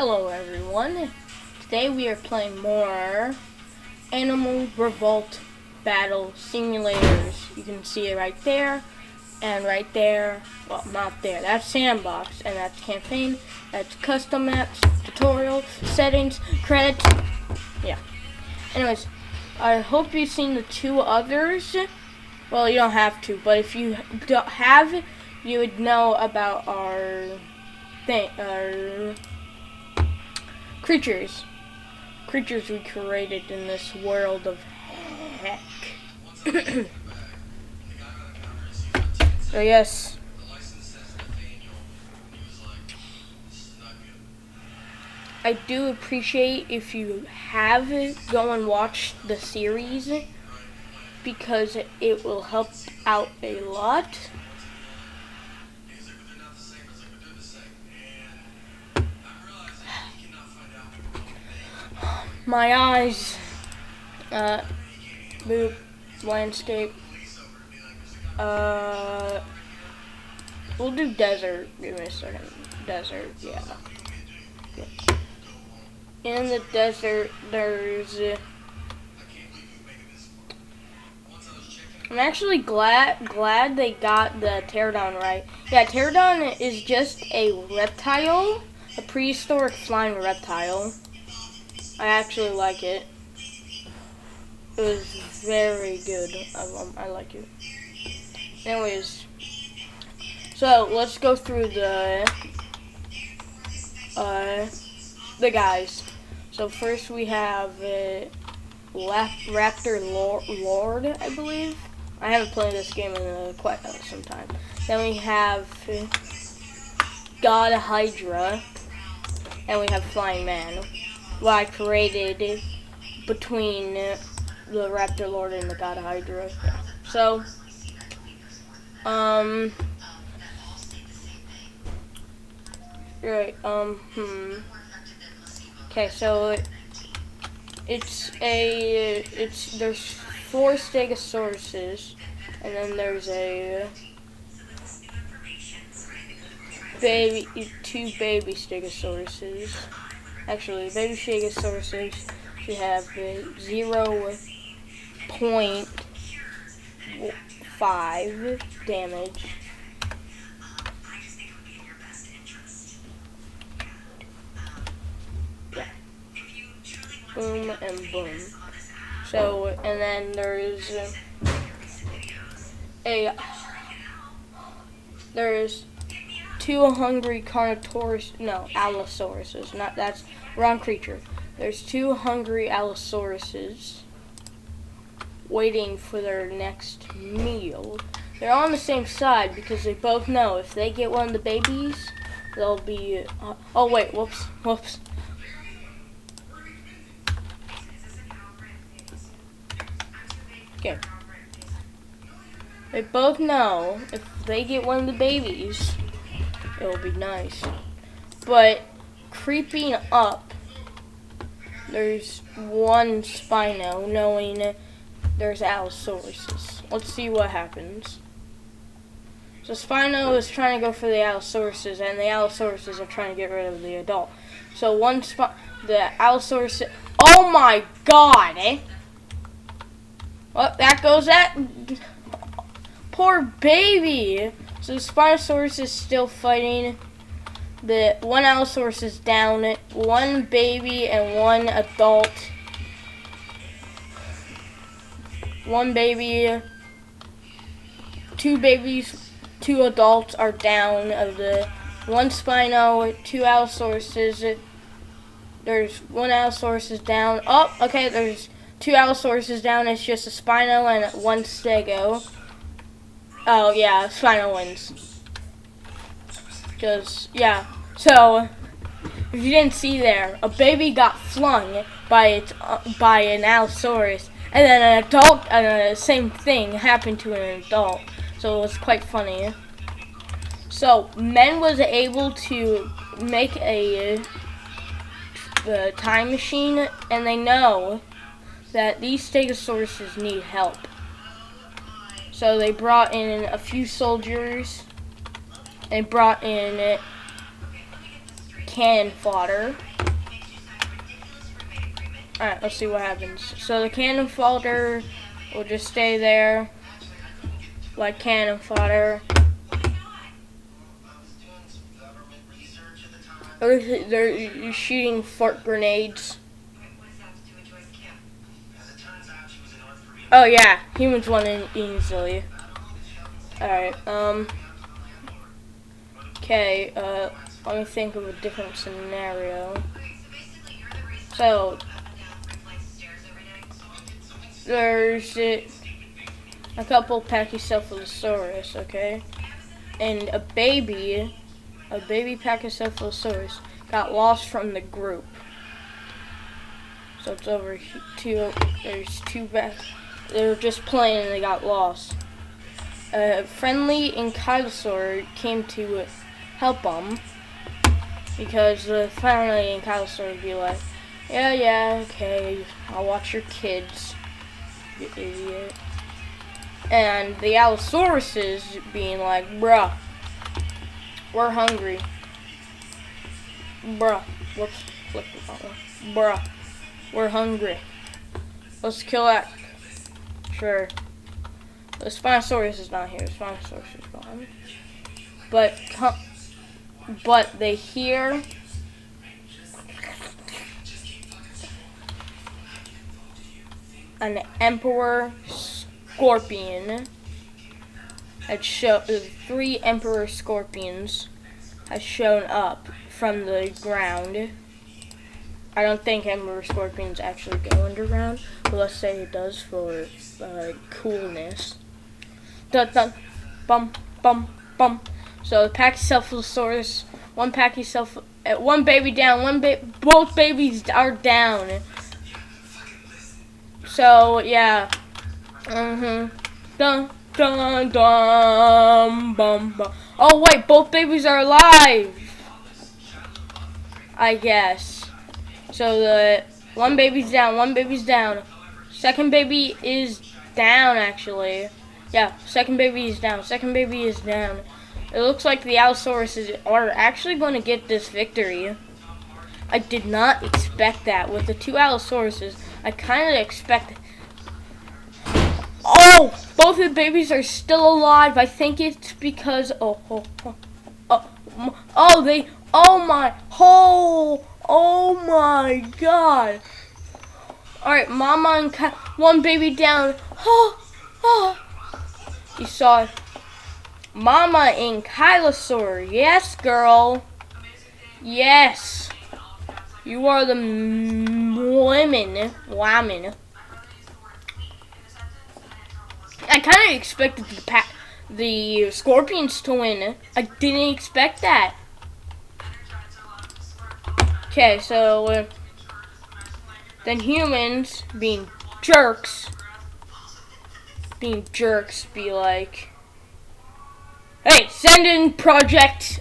Hello everyone, today we are playing more Animal Revolt Battle Simulators. You can see it right there, and right there, well not there, that's Sandbox, and that's Campaign, that's Custom Maps, Tutorial, Settings, Credits, yeah. Anyways, I hope you've seen the two others. Well, you don't have to, but if you don't have, you would know about our creatures we created in this world of heck. So yes, I do appreciate if you have go and watch the series, because it will help out a lot. My eyes. Boop. Landscape. We'll do desert. Give me a second. Desert, yeah. In the desert, there's... I'm actually glad they got the pterodon right. Yeah, pterodon is just a reptile. A prehistoric flying reptile. I actually like it. It was very good. I like it. Anyways, so let's go through the guys. So first we have Raptor Lord, I believe. I haven't played this game in quite some time. Then we have God Hydra, and we have Flying Man. What I created between the Raptor Lord and the God Hydra. So, right, okay, so there's 4 stegosauruses, and then there's two baby stegosauruses. Actually, baby stegosauruses should have 0.5 damage. Yeah. Boom and boom. So, and then there's there's 2 hungry Allosauruses. That's wrong creature. There's 2 hungry Allosauruses waiting for their next meal. They're on the same side because they both know if they get one of the babies, they'll be. Oh wait, whoops. Okay. They both know if they get one of the babies, it'll be nice. But creeping up, there's one Spino knowing there's Allosauruses. Let's see what happens. So Spino is trying to go for the Allosauruses, and the Allosauruses are trying to get rid of the adult. So the Allosaurus. Oh my God! Well, that goes that. Poor baby! So the Spinosaurus is still fighting. The one Allosaurus is down. 1 baby and 1 adult. 1 baby, 2 babies, 2 adults are down of the 1 Spino, 2 Allosauruses. There's 1 Allosaurus is down. Oh, okay, there's 2 Allosauruses down. It's just a Spino and 1 Stego. Oh yeah, Spino wins. Yeah. So, if you didn't see there, a baby got flung by an Allosaurus, and then an adult, same thing happened to an adult. So it was quite funny. So Men was able to make a time machine, and they know that these Stegosauruses need help. So they brought in a few soldiers. They brought in cannon fodder. Alright, let's see what happens. So the cannon fodder will just stay there like cannon fodder. They're shooting fart grenades. Oh yeah, humans won easily. Alright, okay, let me think of a different scenario. So, there's a couple Pachycephalosaurus, okay? And a baby Pachycephalosaurus got lost from the group. So it's over there's two back. They were just playing and they got lost. A friendly ankylosaur came to help them because the friendly ankylosaur would be like, yeah, okay, I'll watch your kids, you idiot. And the Allosauruses being like, bruh, we're hungry. Bruh, whoops, flip the bottle. Bruh, we're hungry. Let's kill that. Sure. The Spinosaurus is not here. The Spinosaurus is gone. But they hear an emperor scorpion. Three emperor scorpions has shown up from the ground. I don't think emperor scorpions actually go underground, but let's say it does for coolness. Dun dun, bum bum bum. So the Pachycephalosaurus, one baby down, both babies are down. So yeah, dun dun dun bum bum. Oh wait, both babies are alive, I guess. So the one baby's down, second baby is down actually. Yeah, second baby is down. It looks like the Allosauruses are actually going to get this victory. I did not expect that. With the two Allosauruses, I kind of expected... Oh! Both the babies are still alive. I think it's because... Oh my god. Alright, Mama and one baby down. You saw Mama Ankylosaur. Yes, girl. Yes. You are the woman. I kind of expected the scorpions to win. I didn't expect that. Okay, so then humans being jerks be like, hey, send in Project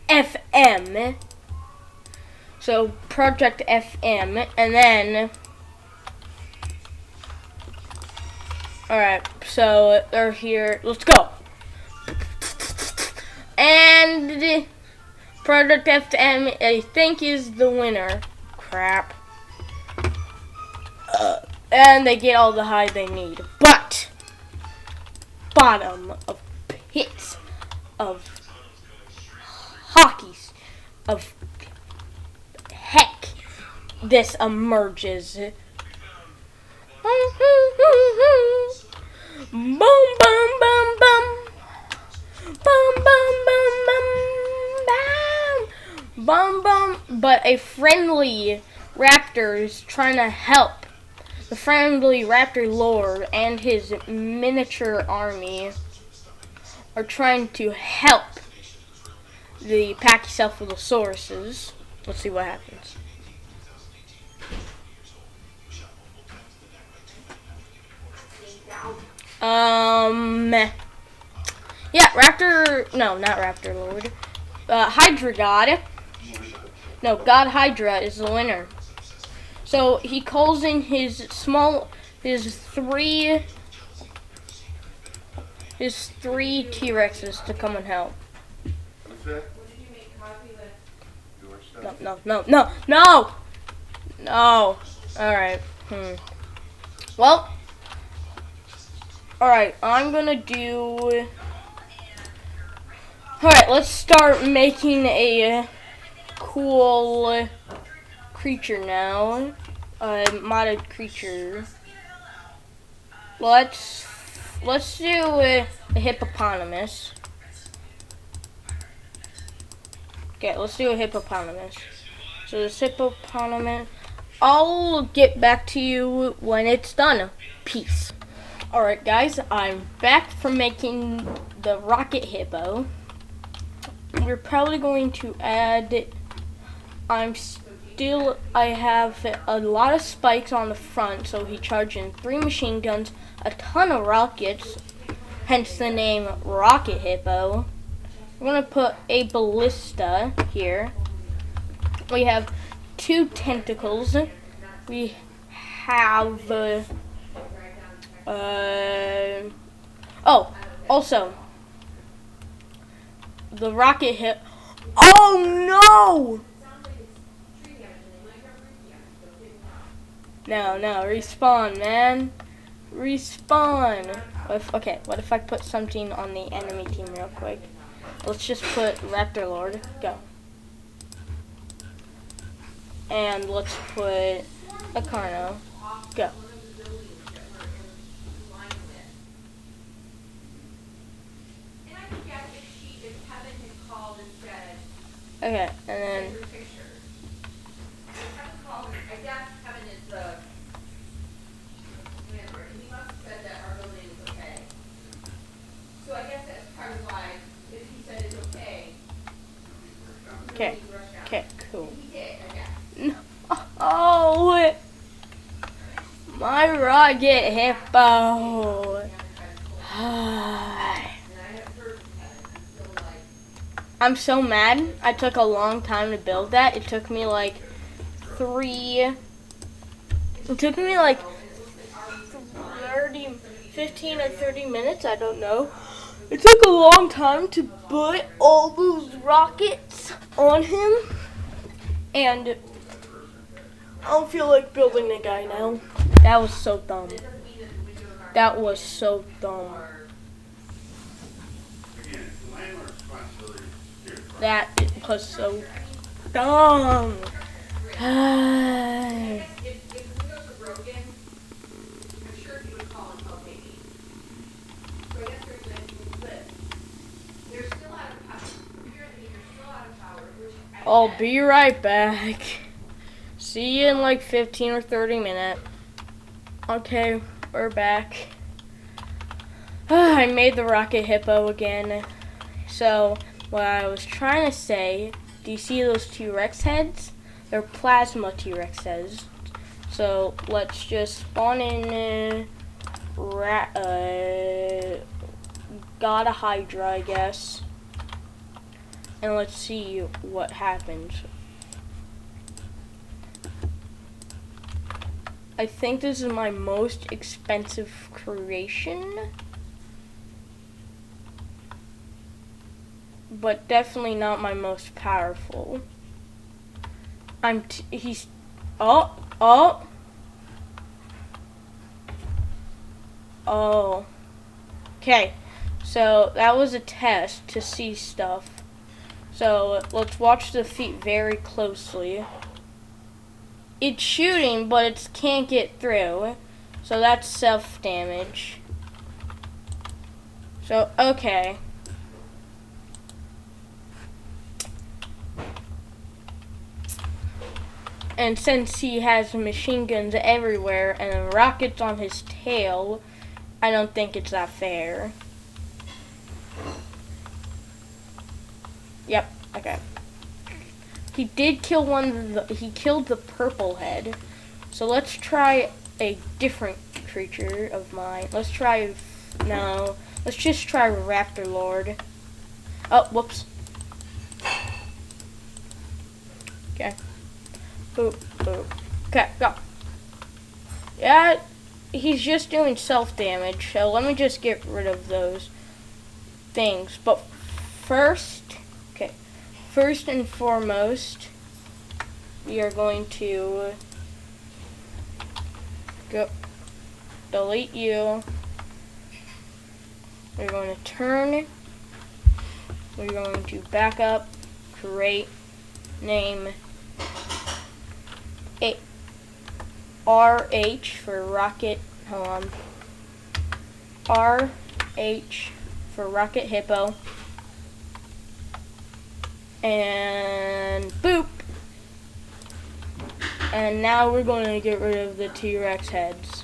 FM. So Project FM, and then alright, so they're here. Let's go. And Project FM, I think, is the winner. Crap. And they get all the hide they need. But bottom of pits of hockeys of heck, this emerges. Boom, boom, boom, boom. Boom, boom, boom, boom, bam. Boom, boom. But a friendly raptor is trying to help. The friendly raptor lord and his miniature army are trying to help the Pachycephalosauruses. Let's see what happens. Yeah, Raptor, no, not Raptor Lord. Hydra God. No, God Hydra is the winner. So he calls in his three T-Rexes to come and help. No. No. Alright. Well. Alright, I'm gonna do... Alright, let's start making a cool creature now. Modded creature. Let's do a hippopotamus. Okay, let's do a hippopotamus. So this hippopotamus, I'll get back to you when it's done. Peace. Alright guys, I'm back from making the rocket hippo. We're probably going to add, I have a lot of spikes on the front, so he charging 3 machine guns, a ton of rockets, hence the name Rocket Hippo. I'm gonna put a ballista here. We have 2 tentacles. We have, oh, also, the rocket hip. Oh no! No, respawn, man. Respawn. What if I put something on the enemy team real quick? Let's just put Raptor Lord. Go. And let's put a Carno. Go. Okay, and then... Okay, cool. No. Oh, my rocket hippo. I'm so mad. I took a long time to build that. It took me like 15 or 30 minutes. I don't know. It took a long time to put all those rockets on him. And I don't feel like building the guy now. That was so dumb. That was so dumb. That was so dumb. I'll be right back. See you in like 15 or 30 minutes. Okay, we're back. I made the rocket hippo again. So, what I was trying to say, do you see those T-Rex heads? They're plasma T-Rex heads. So, let's just spawn in God a Hydra, I guess. And let's see what happens. I think this is my most expensive creation. But definitely not my most powerful. Okay, so that was a test to see stuff. So let's watch the feet very closely. It's shooting, but it can't get through. So that's self-damage. So, okay. And since he has machine guns everywhere and rockets on his tail, I don't think it's that fair. Yep, okay. He did kill he killed the purple head. So let's try a different creature of mine. Let's just try Raptor Lord. Oh, whoops. Okay. Boop, boop. Okay, go. Yeah, he's just doing self-damage, so let me just get rid of those things. But first and foremost, we are going to Go. Delete you. We're going to turn. We're going to back up, create, name, RH for rocket, hold on, RH for rocket hippo, and boop. And now we're going to get rid of the T-Rex heads.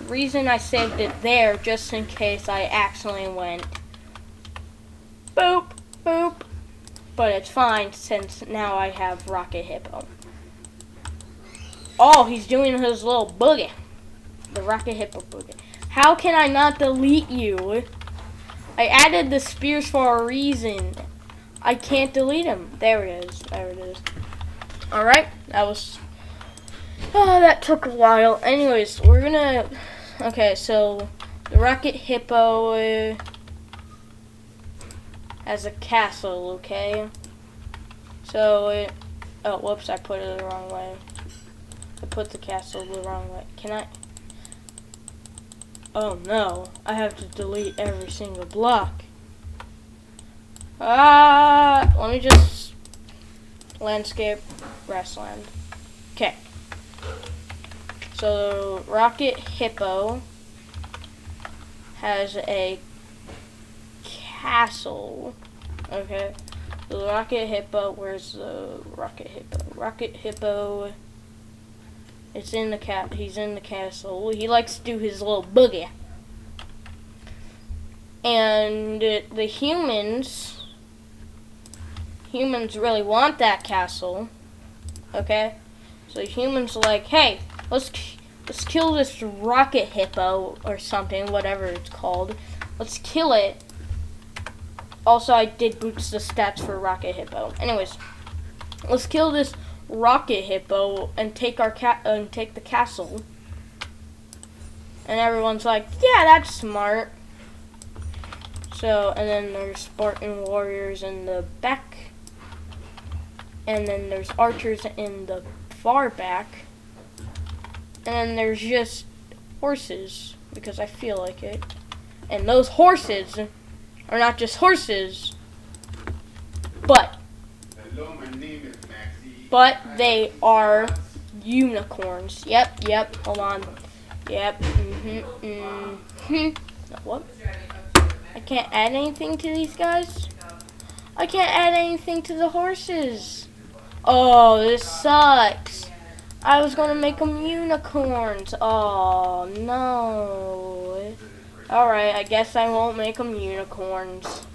Reason I saved it there, just in case I accidentally went boop, boop. But it's fine since now I have Rocket Hippo. Oh, he's doing his little boogie. The Rocket Hippo boogie. How can I not delete you? I added the spears for a reason. I can't delete him. There it is. There it is. Alright, that was... Oh, that took a while. Anyways, we're gonna... Okay, so the Rocket Hippo has a castle, okay? So, oh, whoops, I put it the wrong way. I put the castle the wrong way. Can I? Oh no, I have to delete every single block. Let me just landscape grassland. Okay. So Rocket Hippo has a castle. Okay. The Rocket Hippo, where's the Rocket Hippo? Rocket Hippo is in the he's in the castle. He likes to do his little boogie. And the humans really want that castle. Okay? So humans are like, hey, let's kill this Rocket Hippo or something, whatever it's called. Let's kill it. Also, I did boost the stats for Rocket Hippo. Anyways, let's kill this Rocket Hippo and take the castle. And everyone's like, yeah, that's smart. So, and then there's Spartan warriors in the back. And then there's archers in the far back. And then there's just horses, because I feel like it. And those horses are not just horses, but they are unicorns. Yep, hold on. Yep, What? I can't add anything to these guys? I can't add anything to the horses. Oh, this sucks. I was gonna make them unicorns. Oh, no. Alright, I guess I won't make them unicorns.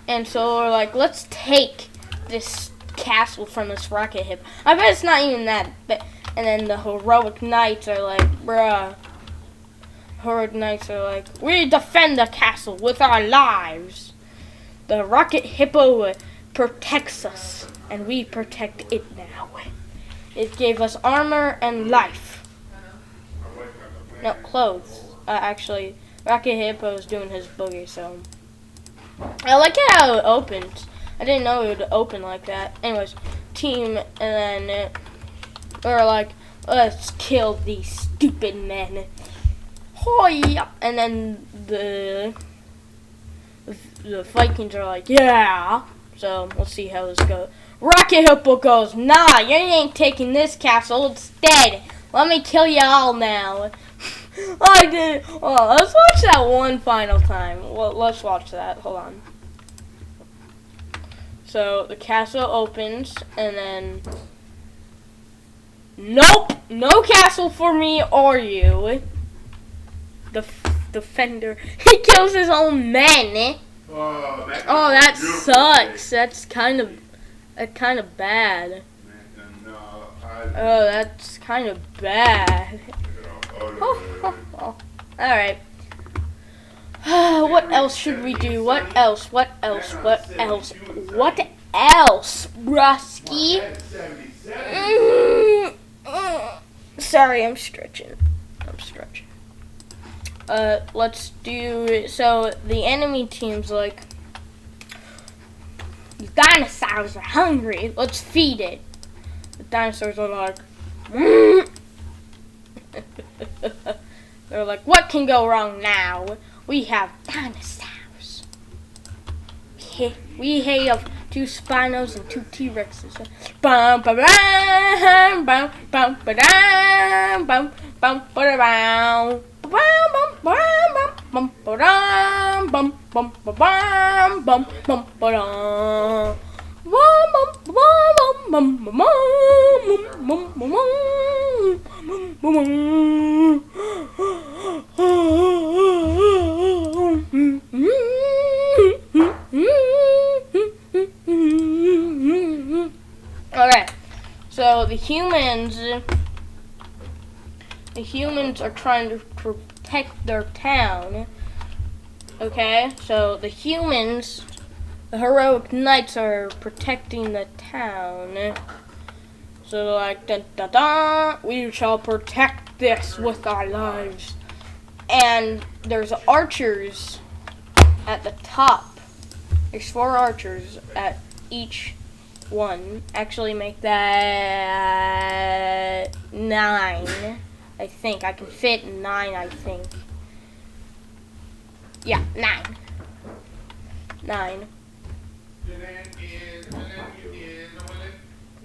And so we're like, let's take this castle from this Rocket Hippo. I bet it's not even that bad. And then the heroic knights are like, bruh. Heroic knights are like, we defend the castle with our lives. The Rocket Hippo protects us, and we protect it now. It gave us armor and life. No, clothes. Actually, Rocket Hippo is doing his boogie, so... I like how it opens. I didn't know it would open like that. Anyways, team, and then we're like, let's kill these stupid men. Hoya! And then the Vikings are like, yeah. So we'll see how this goes. Rocket Hippo goes, nah, you ain't taking this castle. It's dead. Let me kill you all now. I did. Oh, let's watch that one final time. Well, let's watch that. Hold on. So the castle opens, and then nope, no castle for me or you. The defender, he kills his own men. Oh, that sucks. That's kind of bad. Oh, that's kind of bad. Alright. What else should we do? What else, Brusky? Sorry, I'm stretching. Let's do, so the enemy team's like, The dinosaurs are hungry. Let's feed it. The dinosaurs are like, mm. They're like, what can go wrong now? We have dinosaurs. We have 2 Spinos and 2 T-Rexes. Bum ba bum bum bum ba dum bum bum ba bum bum bum bum bum bum bum bum bum bum ba dum. Okay, so the humans are trying to protect their town. Okay, so the humans, the heroic knights, are protecting the town. So like, dun, dun, dun, we shall protect this with our lives. And there's archers at the top. There's 4 archers at each one. Actually, make that 9. I think I can fit 9. I think. Yeah, 9. 9. We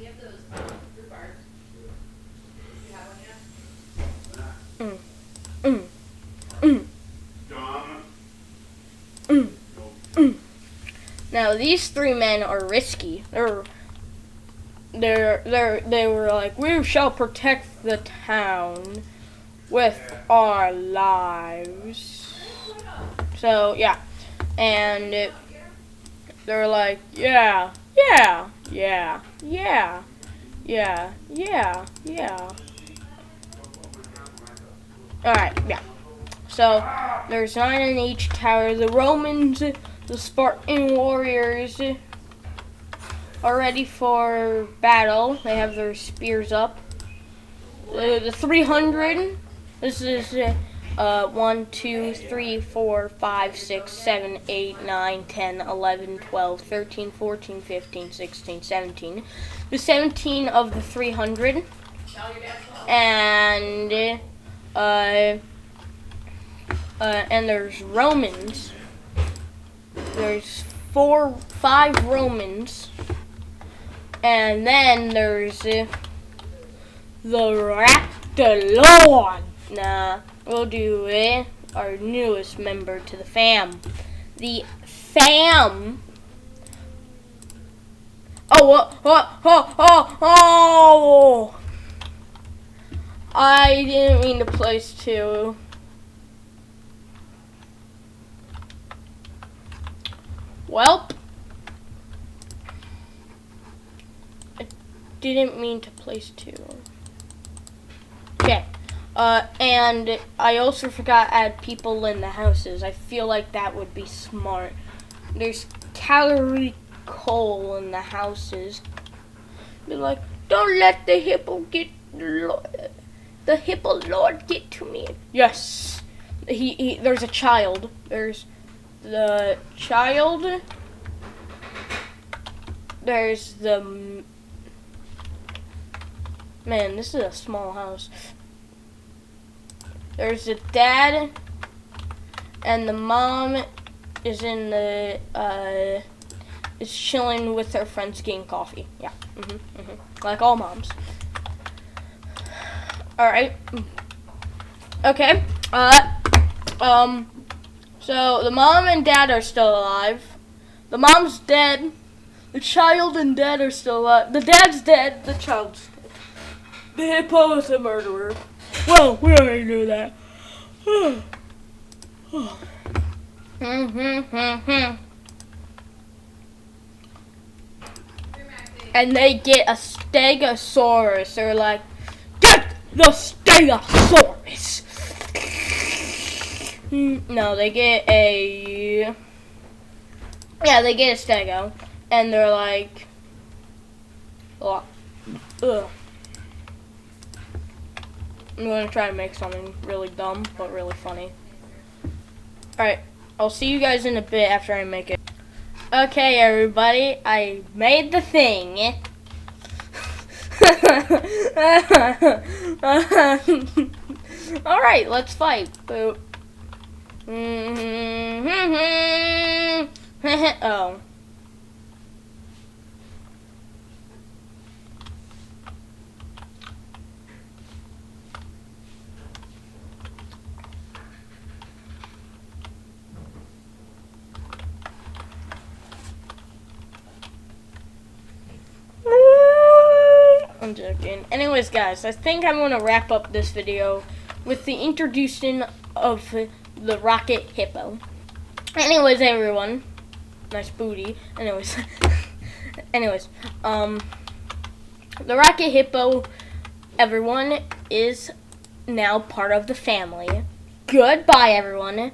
have those fruit bars. You have one yet? Now these 3 men are risky. They were like, we shall protect the town with our lives. So yeah, and they're like, yeah. Alright, yeah. So there's 9 in each tower. The Romans, the Spartan warriors, are ready for battle. They have their spears up. The 300. This is 1, 2, 3, 4, 5, 6, 7, 8, 9, 10, 11, 12, 13, 14, 15, 16, 17. The 17 of the 300. And there's Romans. There's 5 Romans. And then there's the Raptor. Nah, we'll do our newest member to the fam. The fam. Oh! I didn't mean to place 2. Welp. I didn't mean to place 2. Okay. And I also forgot to add people in the houses. I feel like that would be smart. There's calorie coal in the houses. Be like, don't let the hippo lord get to me. Yes. There's a child. There's the child. There's the man. This is a small house. There's the dad, and the mom is in the is chilling with her friends getting coffee. Yeah, like all moms. All right. Okay. So the mom and dad are still alive. The mom's dead. The child and dad are still alive. The dad's dead. The child's dead. The hippo is a murderer. Well, we already knew that. And they get a stegosaurus. They're like, get the stegosaurus. No, they get a... Yeah, they get a stego. And they're like... Ugh. I'm going to try to make something really dumb, but really funny. Alright, I'll see you guys in a bit after I make it. Okay, everybody, I made the thing. Alright, let's fight. Boop. Oh. I'm joking. Anyways, guys, I think I'm going to wrap up this video with the introduction of the rocket hippo. Anyways, everyone. Nice booty. Anyways. The rocket hippo, everyone, is now part of the family. Goodbye, everyone.